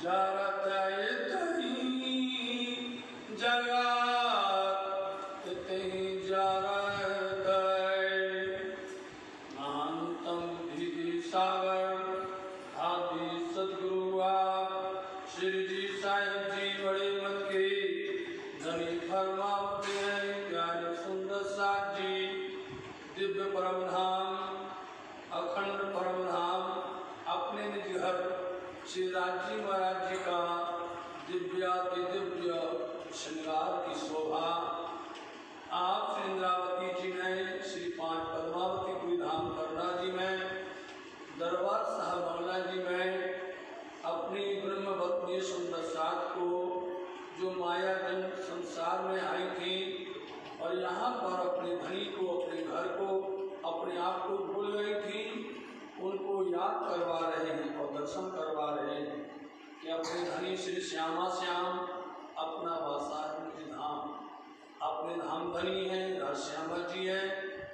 जरत इतही जगत इतही जरत महानतम विधि सागर आदि सदगुरुआ श्री जी साहिब जी बड़े मत के धनी फरमाते हैं। प्यारे सुंदर साथ जी दिव्य परम धाम अखंड परम धाम अपने निज घर श्री राजी महाराज जी का दिव्याति दिव्य श्रृंगार की शोभा आप श्री इंद्रावती जी में श्री पांच पद्मावती पुरी धाम करुणा जी में दरबार साहब बंगला जी में अपनी ब्रह्म पत्नी सुंदर साथ को जो माया जन संसार में आई थी और यहाँ पर अपने धनी को अपने घर को अपने आप को भूल गई थी उनको याद करवा रहे हैं और दर्शन करवा रहे हैं कि अपने धनी श्री श्यामा श्याम अपना वासा है धाम अपने धाम धनी है श्यामा जी है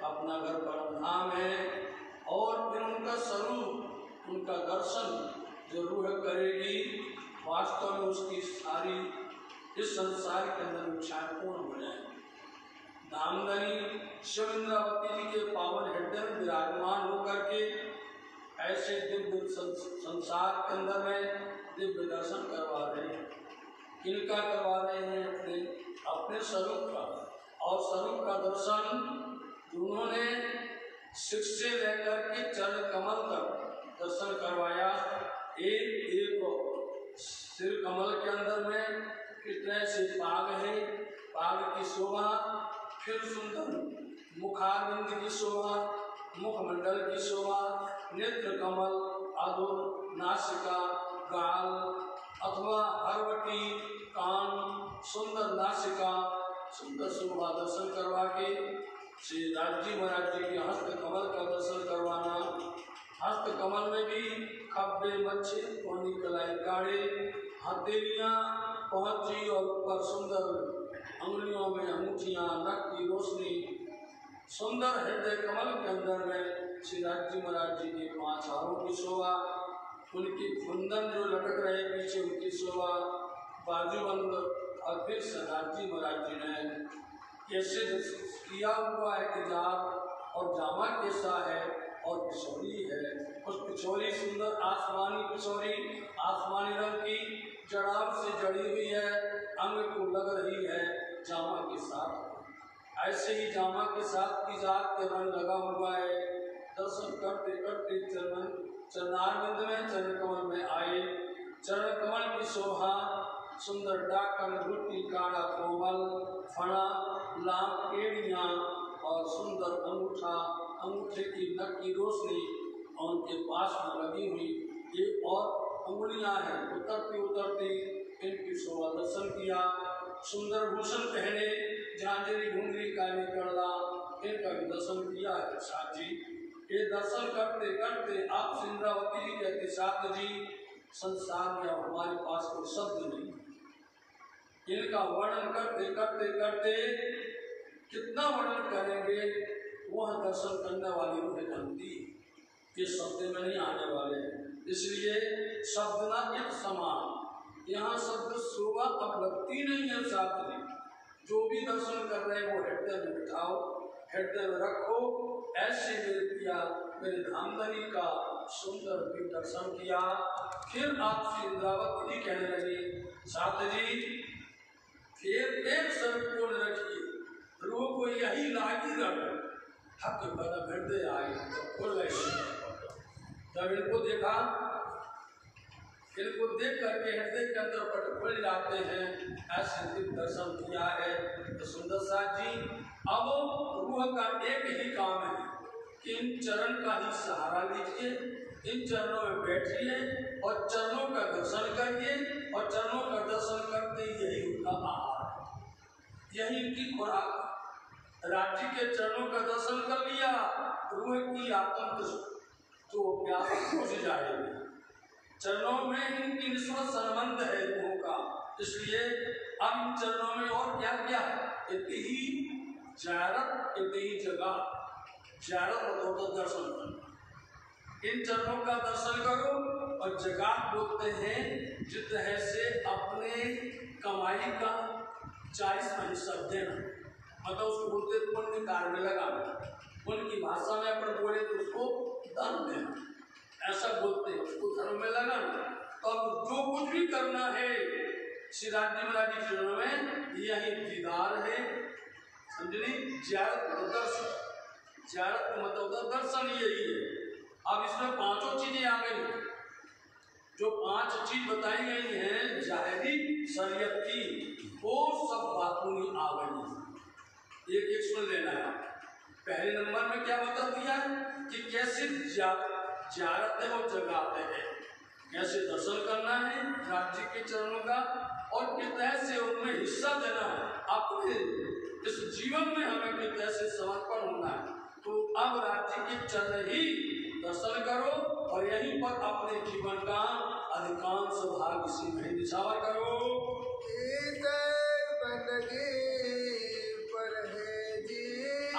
अपना घर परम धाम है और फिर उनका स्वरूप उनका दर्शन जो रूह करेगी वास्तव में उसकी सारी इस संसार के अंदर इच्छाएं पूर्ण हो जाएंगी। धामधनी शिव इंद्रावती जी के पावन हृदय में विराजमान होकर के ऐसे दिव्य संसार के अंदर में दिव्य दर्शन करवा रहे हैं। किनका करवा रहे हैं? अपने स्वरूप का। और स्वरूप का दर्शन उन्होंने सिर से लेकर के चरण कमल तक दर्शन करवाया। एक एक सिर कमल के अंदर में कितने से पाग है, पाग की शोभा, फिर सुंदर मुखारविंद की शोभा, मुखमंडल की शोभा, नेत्र कमल, अधुर, नासिका, गाल अथवा हरवटी, कान, सुंदर नासिका, सुंदर शोभा दर्शन करवा के श्री राजी महाराज जी के हस्त कमल का दर्शन करवाना। हस्त कमल में भी खब्बे मच्छे कोनी कलाई काढ़े हथेलियाँ पहुँची और ऊपर सुंदर अंगुलियों में अंगूठियाँ, नक की रोशनी, सुंदर हृदय कमल के अंदर में श्री राजी महाराज जी के पांच हारों की शोभा, उनकी कुंदन जो लटक रहे पीछे उनकी शोभा, बाजूबंद और फिर राजी महाराज जी ने कैसे किया हुआ है कि और जामा कैसा है और पिछोरी है। उस पिछोरी सुंदर आसमानी पिछोरी, आसमानी रंग की जड़ाव से जड़ी हुई है, अंग को लग रही है जामा के साथ। ऐसे ही जामा के साथ की जात के रंग लगा हुआ है। दर्शन करते करते चरणारविंद में चरण कमल में आए। चरण कमल की शोभा सुंदर डाकन गुट्टी काड़ा कोमल फणा लाभ एड़ियाँ और सुंदर अंगूठा, अंगूठे की नक की रोशनी और उनके पास में लगी हुई ये और अंगुलियाँ हैं उतरती उतरती इनकी शोभा दर्शन किया। सुंदर भूषण पहने, झांझरी घुंघरी काली कड़ला, इनका भी दर्शन किया है साथ जी। ये दर्शन करते करते आप इंद्रावती जी कहते साथ जी संसार में हमारे पास कोई शब्द नहीं। इनका वर्णन करते करते करते कितना वर्णन करेंगे, वह दर्शन करने वाली मुझे जानती ये शब्द में नहीं आने वाले हैं। इसलिए शब्द ना एक समान, यहाँ शब्द शोभा अब लगती नहीं है शास्त्री। जो भी दर्शन कर रहे हैं वो हृदय में बिठाओ, हृदय में रखो। ऐसे मेरे पिया मेरे धामधनी का सुंदर भी दर्शन किया। फिर आप श्री इंद्रावती जी कहने लगे साथ जी एक शब्द को रखिए, रूह को यही लागी रख हक बदम हृदय आए तो खुल गए। जब इनको देखा, इनको देख करके हृदय के अंदर पट खुल जाते हैं। ऐसे दिव्य दर्शन किया है तो सुंदर साथ जी अब रूह का एक ही काम है कि इन चरण का ही सहारा लीजिए, इन चरणों में बैठिए और चरणों का दर्शन करिए। और चरणों का दर्शन करते यही उनका आहार है, यही उनकी खुराक। राज्य के चरणों का दर्शन कर लिया, रूह की आत्म तो प्यास बुझ जाएगी। चरणों में इनकी निस्बत संबंध है रूहों का, इसलिए अब इन चरणों में और क्या क्या है? इतनी जारत, इतनी जगह जारत तो दर्शन करना। इन चरणों का दर्शन करो। और जगात बोलते हैं जित है से अपने कमाई का 40वां हिस्सा देना, मतलब उसको बोलते पुण्य कार्य में लगाना। उनकी भाषा में अपन बोले तो उसको दान देना, ऐसा बोलते हैं, उसको धर्म में लगाना। तो अब जो कुछ भी करना है श्री राज्य महाराज जी चरणों में यही दीदार है, समझनी। ज्यारत दर्शन, ज्यारत मतलब दर्शन यही है। अब इसमें पांचों चीजें आ गई, जो 5 चीज बताई गई हैं जाहिरी शरीयत की, वो सब बातों ही आ गई। एक एक सुन लेना है। पहले नंबर में क्या बता दिया कि कैसे ज्यारत है और जगात है, कैसे दर्शन करना है राज्य के चरणों का, और किस तरह से उनमें हिस्सा देना है। अपने इस जीवन में हमें किस तरह से समर्पण होना है। तो अब राज्य के चरण ही दर्शन करो और यहीं पर अपने जीवन का अधिकांश भाग इसी में निछावर करो।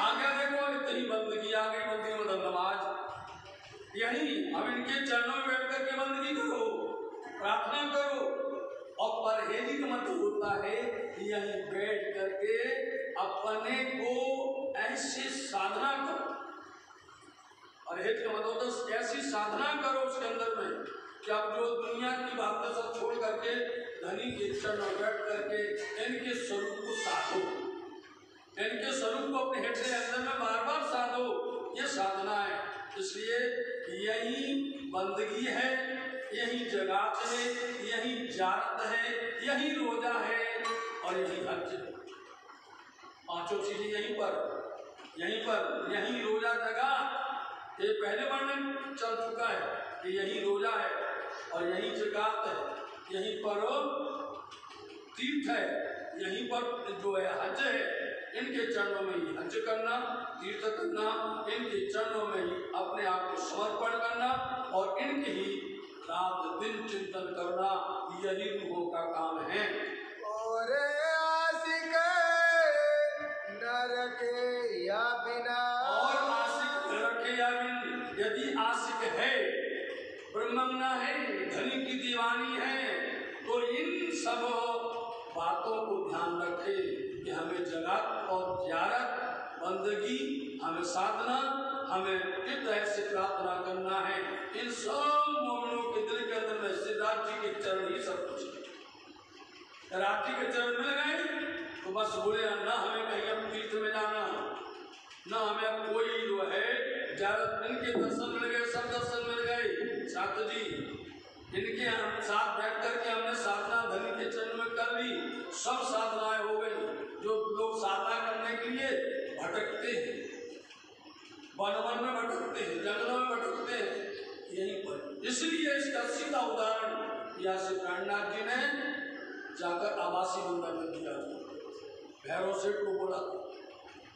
आगे देखो, इतनी बंदगी आ गई, बंदगी मतलब नमाज। यही अब इनके चरणों में बैठ करके बंदगी करो, प्रार्थना करो। और परहेजी का मतलब होता है यही बैठ करके अपने को ऐसी साधना करो। परहेज का मतलब होता है ऐसी साधना करो उसके अंदर में कि आप जो दुनिया की बातें सब छोड़ करके धनी के चरण में बैठ करके इनके स्वरूप को साधो, इनके स्वरूप को अपने हृदय अंदर में बार बार साधो। ये साधना है। इसलिए यही बंदगी है, यही जगात है, यही जारत है, यही रोजा है और यही हज। पांचों चीजें यहीं पर यही रोजा जगात। ये पहले वर्णन चल चुका है कि यही रोजा है और यही जगात है, यहीं पर तीर्थ है, यहीं पर जो है हज है। इनके चरणों में ही हज करना, तीर्थ करना, इनके चरणों में ही अपने आप को समर्पण करना और इनके ही रात दिन चिंतन करना, यही रूहों का काम है। और आशिक न रखे या बिना, और आशिक न रखे या बिना, यदि आशिक है, ब्रह्मज्ञ है, धनी की दीवानी है, तो इन सब बातों को ध्यान रखे कि हमें जगात और ज़ियारत, बंदगी, हमें साधना, हमें किस तरह से प्रार्थना करना है। इन सब मोमिनों के दिल के अंदर में श्री राज्य के चरण ही सब कुछ है। राज्य के चरण मिल गए तो बस बोले ना हमें कहीं अब तीर्थ में जाना, ना हमें कोई जो है ज़ियारत। इनके दर्शन मिल गए, सब दर्शन मिल गए। छात्र जी इनके हम साथ बैठ करके हमने साधना धनी के चरण में कर ली, सब साधनाएं हो गई। जो लोग साधना करने के लिए भटकते हैं, वन में भटकते हैं, जंगलों में भटकते हैं, यहीं पर। इसलिए इसका सीधा उदाहरण या श्री प्राणनाथ जी ने जाकर आवासी मंदिर में दिया। भैरव सेठ को बोला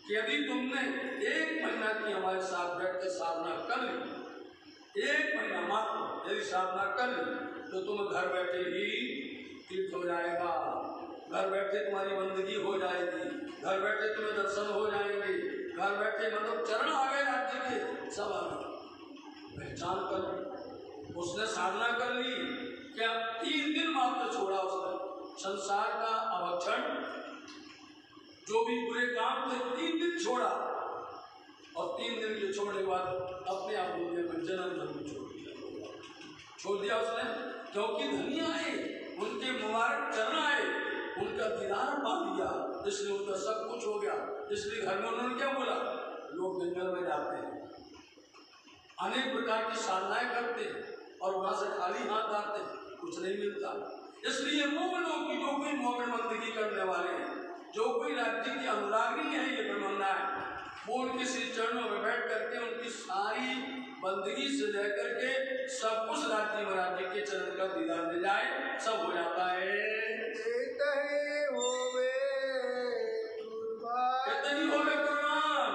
कि यदि तुमने 1 महीना की हमारे साथ बैठ कर साधना कर ली, 1 महीना मात्र यदि साधना कर ली, तो तुम घर बैठे ही तीर्थ हो जाएगा, घर बैठे तुम्हारी बंदगी हो जाएगी, घर बैठे तुम्हें दर्शन हो जाएंगे, घर बैठे मतलब चरण आ गए राज्य के, सब आ गए। पहचान कर उसने साधना कर ली। क्या 3 दिन मात्र छोड़ा उसने संसार का अभक्षण, जो भी बुरे काम थे 3 दिन छोड़ा। और 3 दिन के छोड़ने के बाद अपने आप में जन्म धर्म छोड़ दिया उसने। क्योंकि धनी आए, उनके मुबारक चरण आए, उनका दीदार पा लिया, इसलिए उनका सब कुछ हो गया। इसलिए घर में उन्होंने क्या बोला, लोग जंगल में जाते हैं, अनेक प्रकार की साधनाएं करते हैं और वहां से खाली हाथ आते हैं, कुछ नहीं मिलता। इसलिए मोमिनों की जो कोई मोमिन बंदगी करने वाले हैं, जो कोई राज्य की अनुरागी है, ये ब्रह्मज्ञ है, वो उनके श्री चरणों में बैठ करके उनकी सारी बंदगी से लेकर के सब कुछ राज्य महाराज के चरण का दीदार ले जाए, सब हो जाता है। इतनी होवे कुर्बान।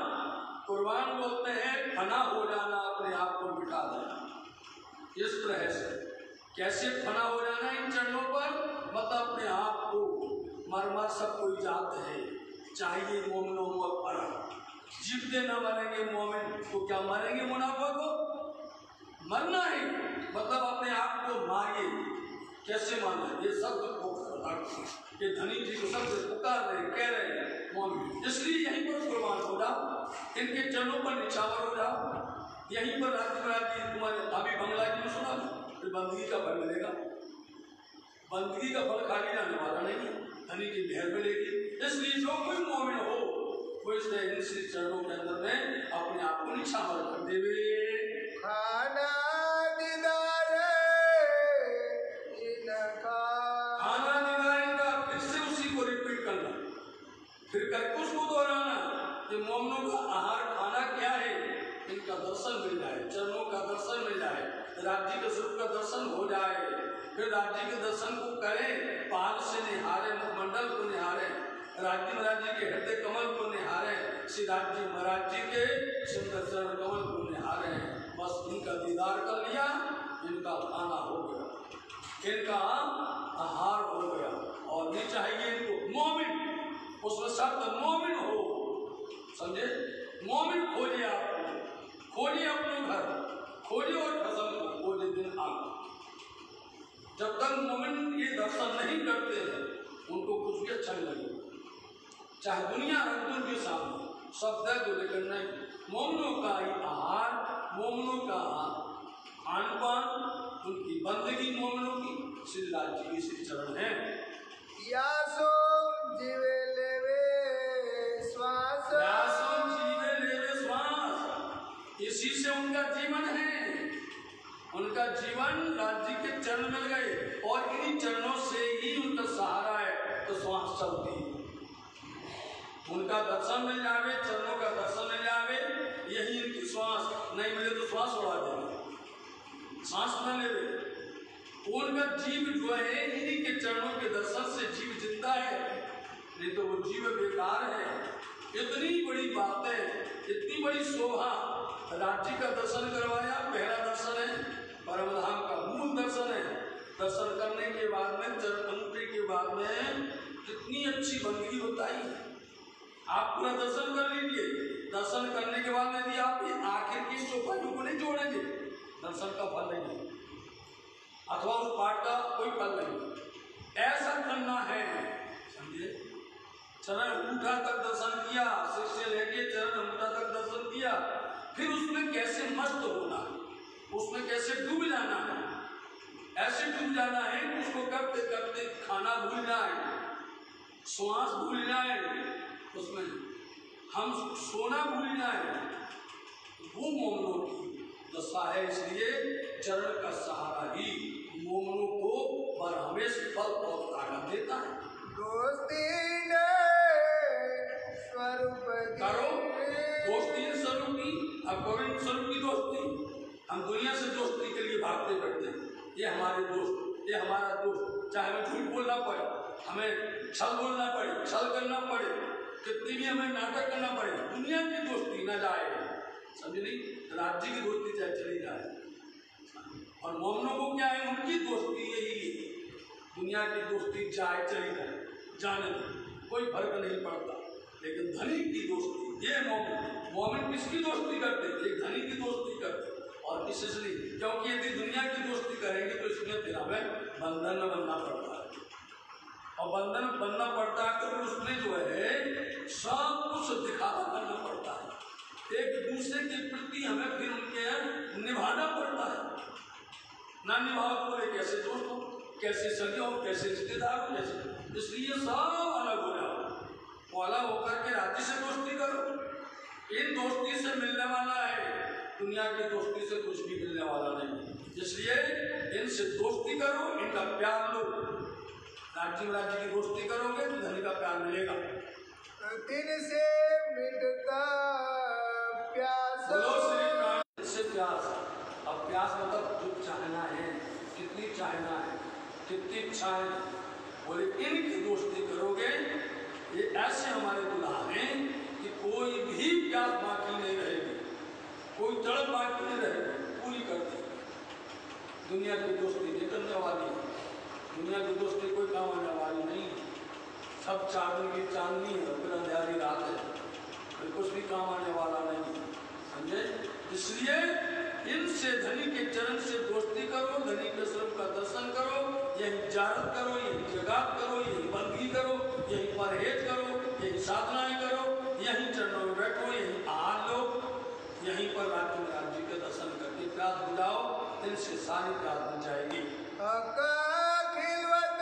कुर्बान बोलते हैं फना हो जाना, अपने आप को मिटा देना। इस तरह से कैसे फना हो जाना इन चरणों पर, मतलब अपने आप को मर सब कोई जात है, चाहिए मोमिनो पर जीवते न मरेंगे मोमिन तो क्या मरेंगे मुनाफा को, मरना ही मतलब अपने आप को मारिए। कैसे मारना? ये शब्द ये धनी जी को शब्द पुकार रहे, कह रहे हैं मोमिन, इसलिए यहीं पर कुर्बान हो जाओ, इनके चरणों पर निछावर हो जाओ, यहीं पर राज्य तुम्हारे अभी बंगला की में सुना, फिर बंदगी का फल मिलेगा। बंदगी का फल खाली जाने वाला नहीं, धनी की मेहर मिलेगी। इसलिए जो कोई मोमिन हो वो इसलिए चरणों के अंदर में अपने आप को निछावर कर देवे। खाना दीदार इनका, खाना दीदार इनका, फिर से उसी को रिपीट करना, फिर करके उसको दोहराना कि मोमिनों का आहार खाना क्या है। इनका दर्शन मिल जाए, चरणों का दर्शन मिल जाए, राज्य के स्वरूप का दर्शन हो जाए, फिर राज्य के दर्शन को करें, पाद से निहारे, मुखमंडल को निहारे, राज्य महाराज के हृदय कमल को निहारे, श्री राज्य महाराज जी के सुंदर चरण कमल को निहारे। बस इनका दीदार कर लिया, इनका खाना हो गया, इनका आहार हो गया। और नहीं चाहिए इनको मोमिन, उसमें शब्द मोमिन हो, समझे? मोमिन खोजिए, आपको खोजिए, अपने घर खोजिए और फसल को खोजिए दिन आगे। जब तक मोमिन ये दर्शन नहीं करते हैं उनको कुछ भी अच्छा नहीं लगेगा, चाहे दुनिया रख दो उनके सामने, सब दर्द लेकर नहीं। मोमिनों का ही आहार, मोमिनों का खान पान, उनकी बंदगी मोमिनों की श्री राज्य की श्री चरण है। यासो जीवे लेवे श्वास, यासो जीवे लेवे श्वास, इसी से उनका जीवन है। उनका जीवन राज्य के चरण मिल गए और इन्हीं चरणों से ही उनका सहारा है, तो श्वास चलती है। उनका दर्शन मिल जावे, चरणों का दर्शन मिल जावे, यही इनकी श्वास। नहीं मिले तो श्वास उड़ा देंगे, सांस न लेवे। उनका जीव जो है इन्हीं के चरणों के दर्शन से जीव जिंदा है, नहीं तो वो जीव बेकार है। इतनी बड़ी बातें, इतनी बड़ी शोभा, राज्य का दर्शन करवाया, पहला दर्शन है, परम धाम का मूल दर्शन है। दर्शन करने के बाद में, चरण अंतरी के बाद में कितनी अच्छी बंदगी बताई है। आप पूरा दर्शन कर लीजिए, दर्शन करने के बाद यदि आप ये आखिर की चौपाइयों को नहीं जोड़ेंगे, दर्शन का फल नहीं है, अथवा उस पाठ का कोई फल नहीं। ऐसा करना है, समझे? चरण अंगूठा तक दर्शन किया, सिर से लेके चरण अंगूठा तक दर्शन किया, फिर उसमें कैसे मस्त होना है, उसमें कैसे डूब जाना है। ऐसे डूब जाना है कि उसको करते करते खाना भूल जाए, श्वास भूल जाए, उसमें हम सोना भूल जाए, वो मोमिनों की दशा है। इसलिए चरण का सहारा ही मोमिनों को बरहमेश फल और ताकत देता है। दोस्ती ने स्वरूप करो दोस्ती स्वरूप की, अब गोविंद स्वरूप की दोस्ती। हम दुनिया से दोस्ती के लिए भागते फिरते हैं, ये हमारे दोस्त, ये हमारा दोस्त, चाहे हमें झूठ बोलना पड़े, हमें छल बोलना पड़े, छल करना पड़े, कितनी भी हमें नाटक करना पड़े, दुनिया की दोस्ती न जाए, समझ नहीं? राज्य की दोस्ती चाहे चली जाए। और मोमिनों को क्या है, उनकी दोस्ती यही है, दुनिया की दोस्ती चाहे चली जाए, जाने कोई फर्क नहीं पड़ता। लेकिन धनी की दोस्ती, ये मोमिन किसकी दोस्ती करते? एक धनी की दोस्ती करते। और इसलिए क्योंकि यदि दुनिया की दोस्ती करेंगे तो इसमें फिर हमें बंधन में बनना पड़ता है, और बंधन बनना पड़ता है तो उसमें जो है सब कुछ दिखावा करना पड़ता है। एक दूसरे के प्रति हमें फिर उनके निभाना पड़ता है। ना निभाओ तो बोले कैसे दोस्त हो, कैसे सगे हो, कैसे रिश्तेदार हो, कैसे। इसलिए सब अलग हो जाओ, अलग होकर के राज्य से दोस्ती करो। इन दोस्ती से मिलने वाला है, दुनिया की दोस्ती से कुछ भी मिलने वाला नहीं। इसलिए इनसे दोस्ती करो, इनका प्यार लो। राज्य की दोस्ती करोगे तो धनी का प्यार मिलेगा। दिन से मिटता प्यास, से प्यास। अब प्यास मतलब जो चाहना है, कितनी चाहना है, कितनी इच्छाएं, बोले इनकी दोस्ती करोगे, ये ऐसे हमारे दुल्हा हैं कि कोई भी प्यास बाकी नहीं रहेगी, कोई तड़प बाकी नहीं रहेगी, पूरी कर देगी। दुनिया की दोस्ती नहीं करने वाली, दुनिया की दोस्ती कोई काम आने वाली नहीं। सब चांदनी की चांदनी है, फिर अंधेरी रात है, फिर कुछ भी काम आने वाला नहीं, समझे? इसलिए इनसे धनी के चरण से दोस्ती करो, धनी के स्वरूप का दर्शन करो, यही जागृत करो, यही जगात करो, यही बंदगी करो, यही परहेज करो, यही साधनाएं करो, यही चरणों में बैठो, यही आहार लो, यहीं पर राज्य के दर्शन करके प्यास बुझाओ, इनसे सारी प्यास बुझ जाएगी। हक की खिलवत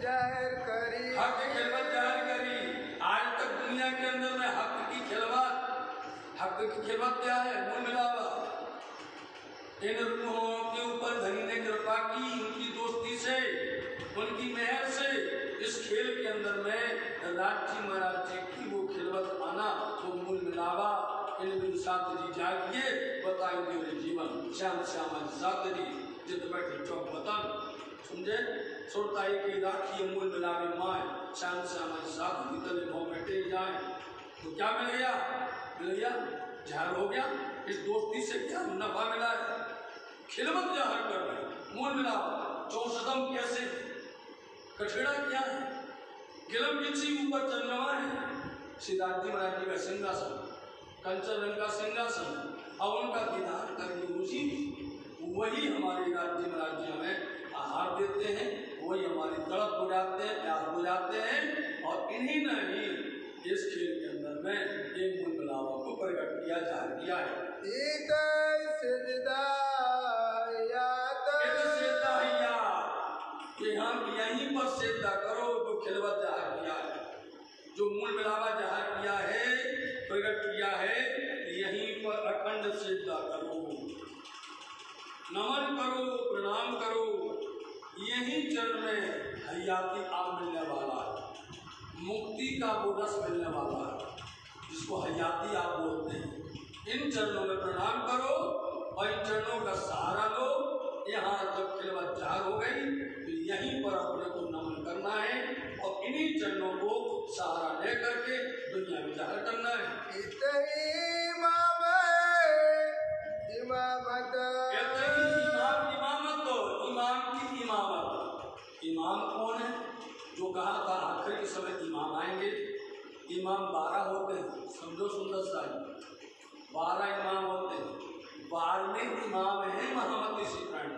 जाहिर करी। आज तक दुनिया के अंदर में हक की खिलवत क्या है? मूल मिलावा। इन रूहों के ऊपर धनी ने कृपा की, उनकी दोस्ती से, उनकी मेहर से इस खेल के अंदर में राज्य महाराज जी की वो खिलवत आना, वो मूल मिलावा। इन सात जी जागिए बताएंगे जीवन, श्याम श्यामा सात जी जित बैठे चौक बतन। समझे? सुरताई की राखी मूल मिलावे माए, श्याम श्यामा सात भीतर भाव बैठे जाए। तो क्या मिल गया? मिल गया जहर हो गया। इस दोस्ती से क्या नफा मिला है? खिलवत जहर कर रहे मूल मिलावा। चौसदम कैसे? कठिड़ा क्या है? गिलम किसी ऊपर चंद्रमा है। सिद्धार्थ जी महाराज जी का सिंहासन, कंचन रंग का सिंहासन, और उनका दीदार करके उसी वही हमारे राज्य महाराज जी हमें आहार देते हैं, वही हमारी तड़प बुझाते हैं, प्यास बुझाते हैं। और इन्हीं ने ही इस खेल के अंदर में एक मूल मिलावा को प्रकट किया, जाहिर किया है। हम यहीं पर सिद्ध करो जो खिलवत जाहिर किया है, जो मूल मिलावा जाहिर किया है, प्रकट किया है, यहीं पर अखंड सिद्ध करो, नमन करो, प्रणाम करो। यही चरण में हरियाती आप मिलने वाला है, मुक्ति का वो रस मिलने वाला है, जिसको हरियाती आप बोलते हैं। इन चरणों में प्रणाम करो और इन चरणों का सहारा लो। यहाँ जब खिलवत जाहिर हो गई तो यहीं पर अपने को नमन करना है और इन्हीं चरणों को सहारा लेकर के दुनिया में जाहिर करना है। इमाम कौन है? जो कहा था आखिर के समय इमाम आएंगे। इमाम 12 होते हैं, समझो सुंदर साहिब, 12 इमाम होते हैं। 12वें इमाम है महामती श्रीखंड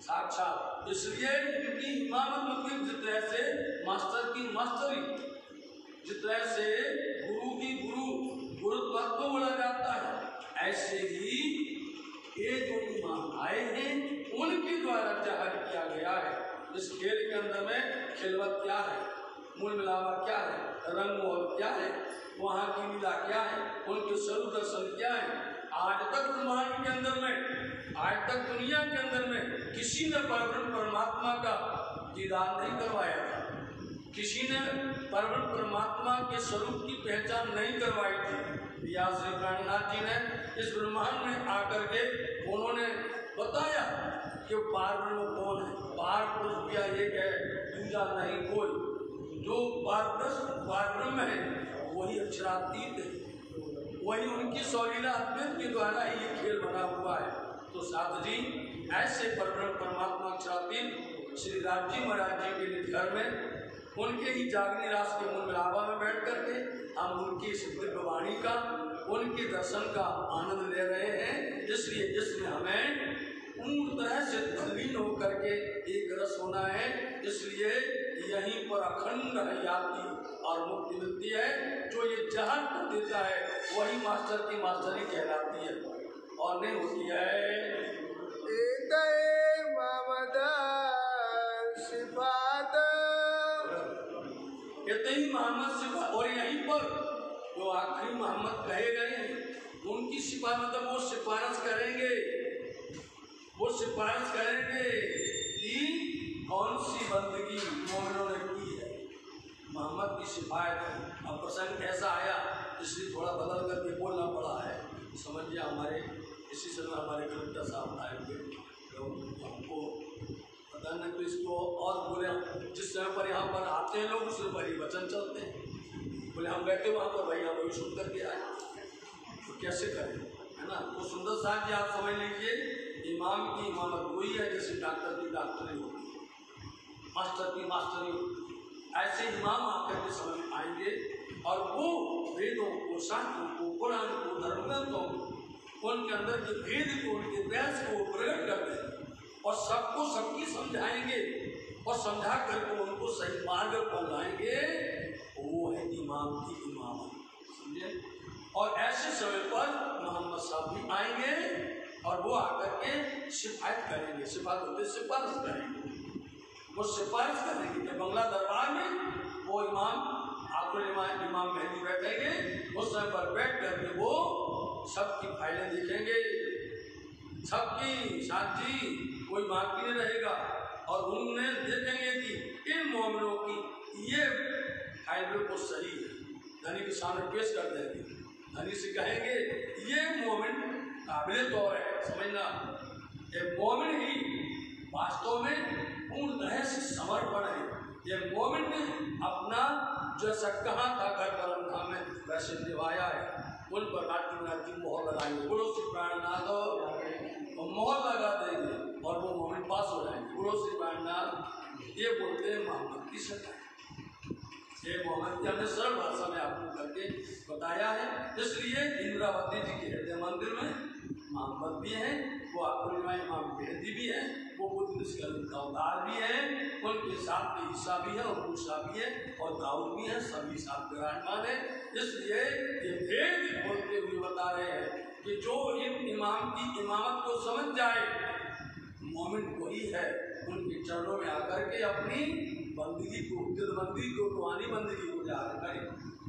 साक्षात। इसलिए इनकी इमामत मतलब जिस तरह से मास्टर की मास्टरी, जिस तरह से गुरु की गुरुत्व को बोला जाता है, ऐसे ही ये जो इमाम आए हैं उनके द्वारा जाहिर किया गया है। इस खेल के अंदर में खिलवत क्या है, मूल मिलावा क्या है, रंग मोहर क्या है, वहाँ की लीला क्या है, उनके स्वरूप दर्शन क्या है। आज तक ब्रह्मांड के अंदर में, आज तक दुनिया के अंदर में किसी ने परब्रह्म परमात्मा का दीदार नहीं करवाया था, किसी ने परब्रह्म परमात्मा के स्वरूप की पहचान नहीं करवाई थी। या श्री प्राणनाथ जी ने इस ब्रह्मांड में आकर के उन्होंने बताया कि पार ब्रह्म कौन है, पार पुरुष किया एक है, दूजा नहीं कोई। जो पार ब्रह्म है वही अक्षरातीत है, वही उनकी सौलीला अद्वैत के द्वारा ही ये खेल बना हुआ है। तो साथ जी ऐसे परब्रह्म परमात्मा अक्षरातीत श्री रामजी महाराज जी के घर में उनके ही जागनी रास के मूल मिलावा में बैठ करके हम उनकी इस दिव्य वाणी का, उनके दर्शन का आनंद ले रहे हैं। इसलिए जिसमें हमें पूर्ण तरह से तल्लीन होकर के एक रस होना है, इसलिए यहीं पर अखंड हरियाती और मुक्ति मिलती है। जो ये जहर को देता है वही मास्टर की मास्टरी कहलाती है और नहीं होती है। कहते ही मोहम्मद सिपा, और यहीं पर जो आखिरी मोहम्मद कहे गए हैं उनकी सिपा मतलब वो सिफारिश करेंगे, वो सिफारिश करेंगे कि कौन सी बंदगी मोमिनों ने की है। मोहम्मद की सिफायत है। अब प्रसंग ऐसा आया इसलिए थोड़ा बदल करके बोलना पड़ा है। समझिए हमारे इसी समय हमारे कलेक्टर साहब आएंगे तो हमको पता नहीं तो इसको और बोले, जिस समय पर यहाँ पर आते हैं लोग उस पर ही वचन चलते हैं। बोले हम बैठे वहाँ पर भाई हम वही सुन करके आए, तो कैसे करें, है ना। तो सुंदर साहब जी आप समझ लीजिए, इमाम की इमामत वही है जैसे डॉक्टर की डॉक्टरी होती है, मास्टर की मास्टरी होती है। ऐसे इमाम आकर के समझ आएंगे और वो वेदों को, शास्त्रों को, कुरान को, धर्म ग्रंथों को उनके अंदर के भेद को, उनके प्रयास को प्रकट करते हैं और सबको सबकी समझाएंगे और समझा करके उनको सही मार्ग पर लाएंगे। वो है इमाम की इमामत, समझे। और ऐसे समय पर मोहम्मद साहब भी आएंगे और वो आकर के सिफारिश करेंगे। सिफारिश होते सिफारिश करेंगे, वो सिफारिश करेंगे कि बंगला दरबार में वो इमाम मेहदी बैठेंगे। उस समय पर बैठ करके वो सबकी फाइलें देखेंगे, सबकी साथी कोई बाकी नहीं रहेगा। और उन्हें देखेंगे कि इन मोमिनों की ये फाइल बिल्कुल सही है, धनी के सामने पेश कर देंगे। धनी से कहेंगे ये मोमिन काबिल तौर है, समझना। ये मोमिन ही वास्तव में पूर्ण तरह से समर्पण है। ये मोमिन ने अपना जैसा कहा था घर परम में वैसे निभाया है। उन पर नाटी मोहर लगाएंगे, बोलो श्री प्राणनाथ, और मोहर लगा देंगे और वो मोमिन पास हो जाएंगे। बोलो श्री प्राणनाथ। ये बोलते हैं मोहम्मद की सत्ता। ये मोहम्मद की हमने सरल भाषा में आपको करके बताया है। इसलिए इंद्रावती जी के हृदय मंदिर में मोहम्मद भी हैं, वो आपको इमाम मेहदी भी हैं, वो बुद्ध का अवतार भी है, उनके साथ में ईसा भी है और मूसा भी है और दाऊद भी है, सभी साथ विराजमान है। इसलिए ये भेद बोलते हुए बता रहे हैं कि जो इन इमाम की इमामत को समझ जाए, मोमिन वही है। उनके चरणों में आकर के अपनी बंदगी को, दिलबंदी को, रूहानी बंदगी को जाकर करें।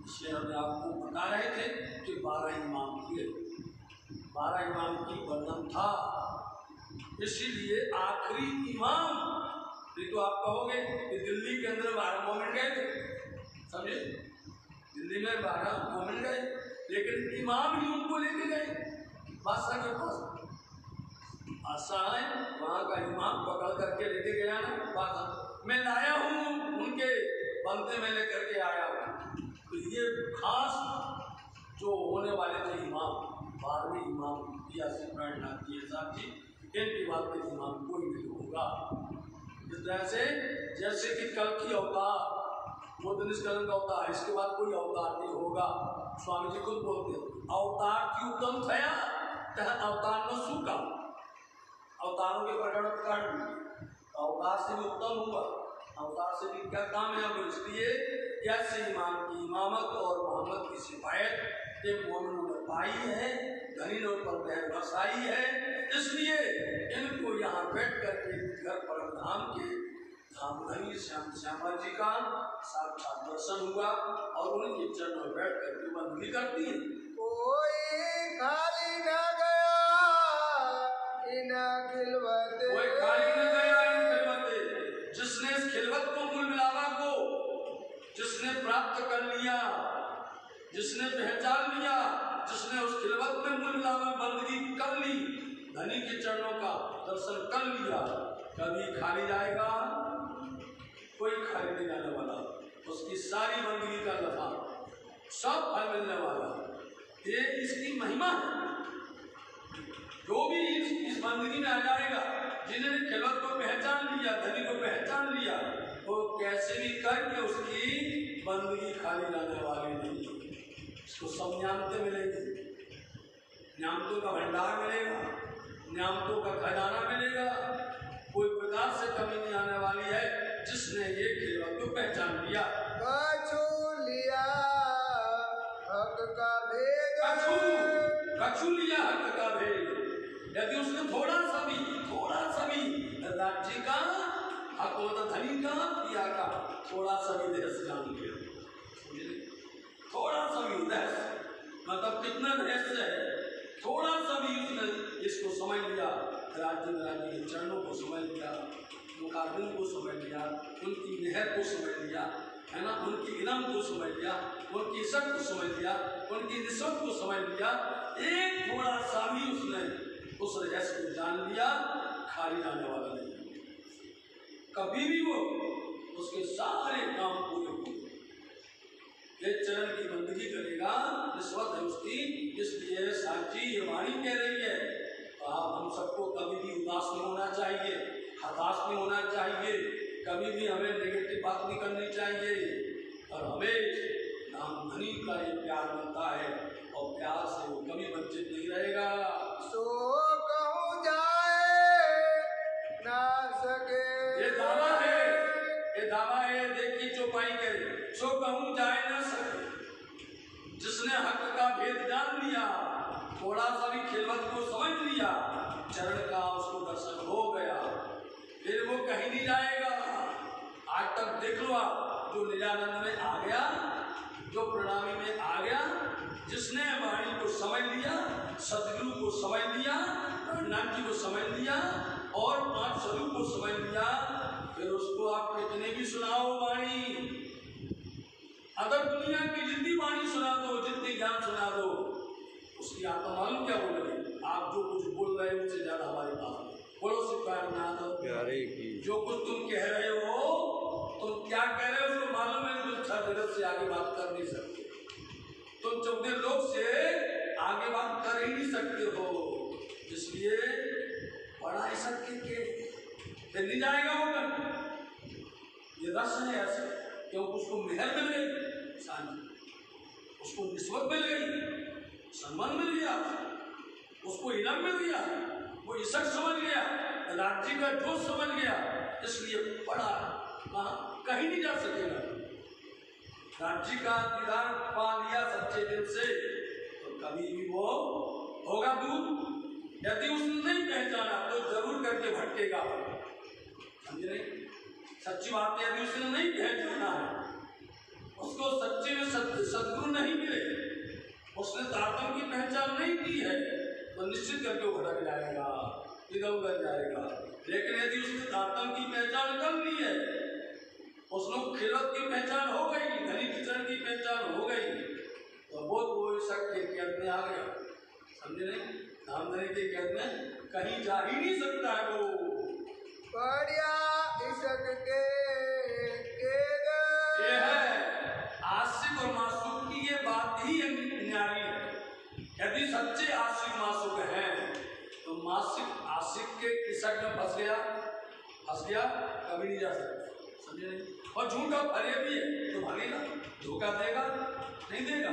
इसलिए हमने आपको बता रहे थे कि 12 इमाम किए, 12 इमाम की वर्णन था। इसीलिए आखिरी इमाम, ये तो आप कहोगे कि दिल्ली के अंदर 12 मोमिन गए थे, समझे। दिल्ली में 12 मोमिन गए, लेकिन इमाम ही उनको लेके गए बादशाह के पास। बादशाह है, वहाँ का इमाम पकड़ करके लेके गया ना बादशाह, मैं लाया हूँ, उनके बंदे में लेकर के आया हूँ। तो ये खास जो होने वाले थे इमाम, 12वें इमाम या प्राणनाथ जी साहब जी, इनकी बात में इमाम कोई नहीं होगा। इस तरह से जैसे कि कल की अवतार बुद्ध निष्कलन का अवतार, इसके बाद कोई अवतार नहीं होगा। स्वामी जी खुद बोलते हैं अवतार की उत्तम थया तह अवतार न सूखा। अवतारों के प्रकरण अवतार से भी उत्तम हुआ, अवतार से भी क्या काम है। अब इसलिए कैसे इमाम की इमामत और मोहम्मद की सिफायत ये मोमिनों ने पाई है, धनीनों पर मेहर बरसाई है। इसलिए इनको यहाँ बैठ करके घर पर धाम के धाम धनी श्यामा जी का साक्षात दर्शन हुआ और उनके चरणों में बैठ करके बंदगी करती है। कोई खाली न गया इन खिलवत, कोई खाली न गया इन खिलवत। जिसने इस खिलवत को, मूल मिलावा को जिसने प्राप्त कर लिया, जिसने पहचान लिया, जिसने उस खिलवत में मूल मिलावा बंदगी कर ली, धनी के चरणों का दर्शन कर लिया, कभी खाली जाएगा? कोई खाली नहीं जाने वाला। उसकी सारी बंदगी का लफा सब फल मिलने वाला। ये इसकी महिमा है। जो भी इस बंदगी में आ जाएगा, जिन्होंने खिलवत को पहचान लिया, धनी को पहचान लिया, वो कैसे भी करके उसकी बंदगी खाली जाने वाली नहीं। इसको सब न्यामतें मिलेंगी, न्यामतों का भंडार मिलेगा, न्यामतों का खजाना मिलेगा। कोई प्रकार से कमी नहीं आने वाली है जिसने ये खिलवत को पहचान लिया। कछु लिया हक का भेद, कछु लिया हक का भेद। यदि उसने थोड़ा सा भी राज्य का हक होता, धनी का, पिया का थोड़ा सा भी रहस्य जान लिया, थोड़ा सा भी रहस्य, मतलब कितना रहस्य है, थोड़ा सा भी उसने इसको समझ लिया, राज्य के चरणों को समझ लिया, मुकाबिल को समझ लिया, उनकी मेहर को समझ लिया, है ना, उनकी इनाम को समझ लिया, उनकी इज्जत को समझ लिया, उनकी निस्बत को समझ लिया। एक थोड़ा सा भी उसने उस रहस्य को जान लिया, खाली जाने वाला नहीं। कभी भी वो उसके सारे काम पूरे होंगे। एक चरण की बंदगी करेगा, निस्बत है उसकी। इसलिए साक्षी ये वाणी कह रही है, तो आप हम सबको कभी भी उदास नहीं होना चाहिए, हताश नहीं होना चाहिए, कभी भी हमें नेगेटिव बात नहीं करनी चाहिए। और हमें नाम धनी का ये प्यार मिलता है और प्यार से वो कभी वंचित नहीं रहेगा। सो कहूँ जाए ना सके। ये दावा है, देखिए चौपाई करे, सो कहूँ जाए ना सके। जिसने हक का भेद जान लिया, थोड़ा सा भी खिलवत को समझ लिया, चरण का उसको दर्शन हो गया, फिर वो कहीं नहीं जाएगा। आज तक देख लो आप, जो निजानंद में आ गया, जो प्रणामी में आ गया, जिसने वाणी को समझ लिया, सदगुरु को समझ लिया, नाम जी को समझ लिया और पांच स्वरूप को समझ लिया, फिर उसको आप कितने भी सुनाओ वाणी, अगर दुनिया की जितनी वाणी सुना दो, जितनी ज्ञान सुना दो, उसकी आत्मा मालूम क्या बोल रही? आप जो कुछ बोल रहे हो उससे ज्यादा हमारे पास बोलो सिद्धार्थनाथ, जो कुछ तुम कह रहे हो, तुम क्या कह रहे हो उसको मालूम है। तुम छह जगत से आगे बात कर नहीं सकते, तुम 14 लोग से आगे बात कर ही नहीं सकते हो, इसलिए बड़ा ऐसा फिर नहीं जाएगा होगा। ये रस है ऐसे, क्योंकि उसको मेहर मिल गई, उसको निस्बत मिल गई, सम्मान मिल गया, उसको इनाम मिल गया, वो ईश्वर समझ गया, राज्य का जोश समझ गया, इसलिए बड़ा कहीं नहीं जा सकेगा। राज्य का दीदार पा लिया सच्चे दिल से तो कभी भी वो होगा दूर। यदि उसने नहीं पहचाना तो जरूर करके भटकेगा, समझे नहीं? सच्ची बात है, यदि उसने नहीं पहचाना है, उसको सच्चे में सद्गुरु नहीं मिले, उसने तारतम्य की पहचान नहीं की है, तो निश्चित करके वो भटक जाएगा, इधर उधर जाएगा। लेकिन यदि उसने तारतम्य की पहचान कर ली है, उसने खिलवत की पहचान हो गई, धनी किचन की पहचान हो गई, तो वो शक के कैद में आ गया, समझे नहीं? धामधनी के कैद में कहीं जा ही नहीं सकता है वो। बढ़िया इशक के कैद ये है आशिक और मासूक की, ये बात ही न्यारी है। यदि सच्चे आशिक मासूक हैं तो मासिक आशिक के इशक में फंस गया, कभी नहीं जा सकता, समझे नहीं? और झूठा फरे भी है तो भागेगा, धोखा देगा नहीं देगा।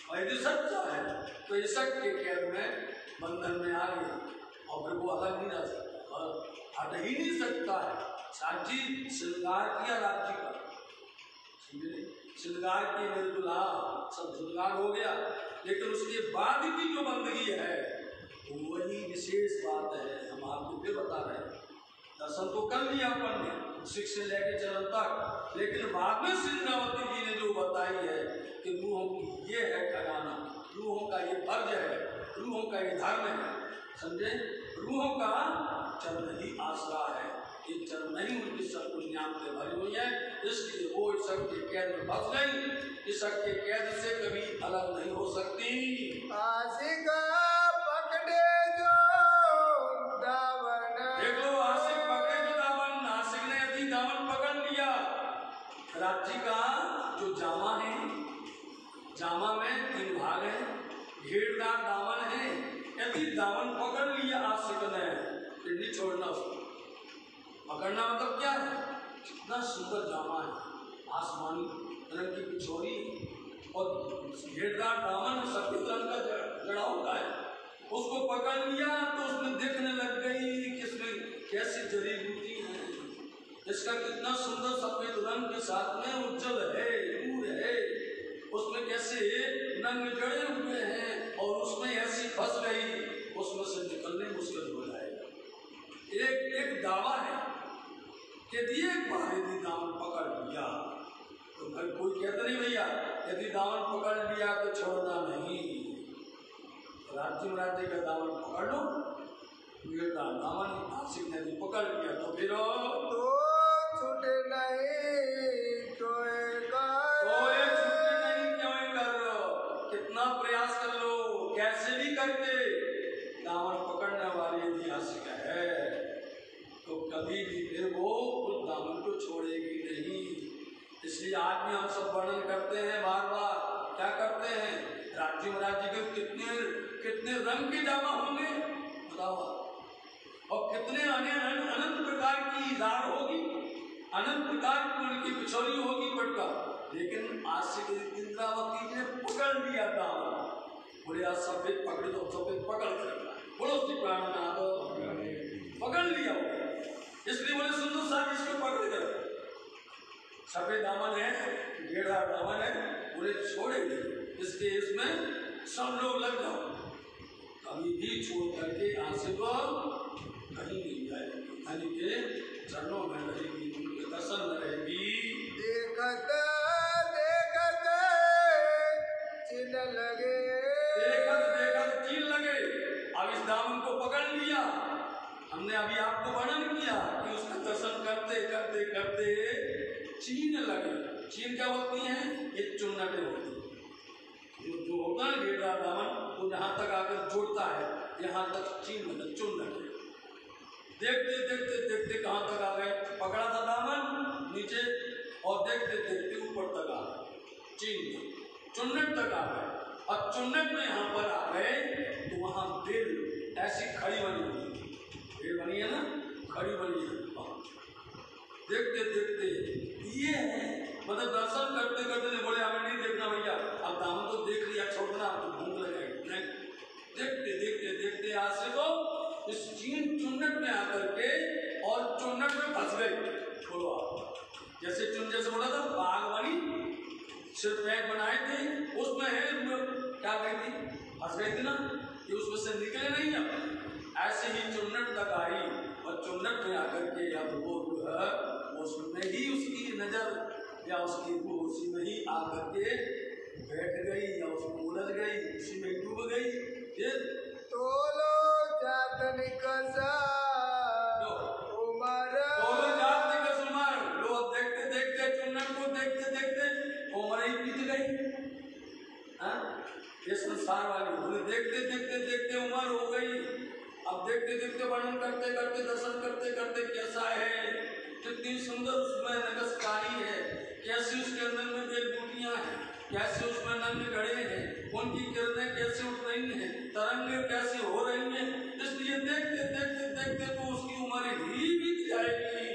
और यदि सच्चा है तो इशक के कैद में बंधन में आ गया और फिर वो अलग नहीं जा सकता और हट ही नहीं सकता है। साची श्रृंगार किया राज्य का, समझे? श्रृंगार किए मेरे दुल्हा, सब श्रृंगार हो गया, लेकिन उसके बाद की जो बंदगी है वही विशेष बात है। हम आपको फिर बता रहे हैं, दर्शन तो कर लिया अपन ने शिख से लेके चरण तक, लेकिन बाद में सिंगावती जी ने जो बताई है कि रूहों की ये है खजाना, रूहों का ये फर्ज है, रूहों का ये धर्म है, समझे? रूहों का चरण ही आसरा है, ये चरण नहीं उनकी सब कुछ ज्ञान से भरी हुई है, इसलिए वो ईश्वर के कैद में फंस गई, ईश्वर के कैद से कभी अलग नहीं हो सकती। आशिक पकड़े जो दावन, देख लो, आशिक पकड़े जो दावन, आशिक ने यदि दामन पकड़ लिया, राज्य का जो जामा है, जामा में 3 भाग है, घेरदार दामन है, यदि दामन पकड़ लिया आशिक ने फिर नहीं छोड़ना उसको। पकड़ना मतलब क्या है? कितना सुंदर जामा है, आसमानी रंग की पिछोरी और घेरदार दामन सफेद रंग का जड़ा होता है, उसको पकड़ लिया तो उसमें देखने लग गई कि इसमें कैसी जड़ी बूटी है, इसका कितना सुंदर सफेद रंग के साथ में उज्जवल है, नूर है, उसमें कैसे नंग जड़े हुए हैं और उसमें ऐसी फंस गई, उसमें से निकलने मुश्किल हो जाएगा। एक दावा है कि एक बार यदि दामन पकड़ लिया तो फिर कोई कहता नहीं भैया यदि दामन पकड़ लिया तो छोड़ना नहीं, राज्य का दामन पकड़ लो, दामन आशिक ने पकड़ लिया तो फिर तो छूटे नहीं कितना प्रयास कर लो, कैसे भी करके दामन पकड़ने वाली यदि आशिक है तो कभी भी फिर वो उस दामन को छोड़ेगी नहीं। इसलिए आज भी हम सब वर्णन करते हैं, बार बार क्या करते हैं, राज्य के कितने रंग के जामा होंगे बताओ, और कितने अनंत प्रकार की दार होगी, अनंत प्रकार की उनकी पिछोरी होगी पटका, लेकिन आशिक इंद्रावती ने पकड़ लिया दामन, बोले आज सफेद पकड़े तो सफेद पकड़ कर बोलो उसकी प्राण ना तो पकड़ लिया हो, इसलिए बोले सुंदर साहब इसको पकड़ कर सफेद दामन है, गेड़ा दामन है, बोले छोड़ेंगे इसके इसमें सब लोग लग जाओ, कभी भी छोड़ करके आंसू को कहीं नहीं जाएगी, हरि के चरणों में रहेगी, उनके दर्शन में रहेगी। देखत देखत चिन्ह लगे, देखत देखत चीन लगे। अब इस दामन को पकड़ लिया, हमने अभी आपको वर्णन किया कि उसका दर्शन करते करते करते चीन लगे। चीन क्या होती है? ये चुन्नटें होती है, जो होता है गेड़ा दामन वो यहाँ तक आकर जोड़ता है, यहाँ तक चीन मतलब चुन्नटें। देखते देखते देखते कहाँ तक आ गए? पकड़ा था दामन नीचे और देखते देखते ऊपर तक आ गए, चीन चुन्नट तक आ गए। अब चुन्नट में यहाँ पर आ गए तो वहाँ बेल ऐसी खड़ी बनी हुई, बेल बनी है ना, खड़ी बनी है। देखते देखते ये है, मतलब दर्शन करते करते नहीं बोले हमें नहीं देखना भैया, अब दामन तो देख लिया, छोड़ना अब तो भूख लगाएगी। देखते देखते देखते आज से तो इस चीन चुन्नट में आकर के और चुन्नट में फंस गए। बोलो आप जैसे चुन जैसे बोला था बाग बनी सिर्फ पैक बनाए थे, उसमें है क्या गई थी, फंस गई थी ना, ये उसमें से निकले नहीं। अब ऐसे ही चुन्नट तक आई और चुन्नट में आकर के अब वो जो है उसमें ही उसकी नजर या उसकी वो उसी में ही आकर के बैठ गई या उसमें उलझ गई, उसी में डूब गई। फिर तोलो जात निकसा उमर, तोलो जात निकस उमर। लो अब देखते देखते चुन्नट को देखते देखते उम्र ही बीत गई। ये संसार वाली बोले देखते देखते देखते उम्र हो गई। अब देखते देखते वर्णन करते करते दर्शन करते करते कैसा है, कितनी सुंदर उसमें नगस्कारी है, कैसी उसके अंदर में बेल बूटियां हैं, कैसे उसमें नंद गड़े हैं, उनकी किरणें कैसे उठ रही हैं, तरंगे कैसे हो रही हैं। इसलिए देखते देखते देखते तो उसकी उम्र ही बीत जाएगी।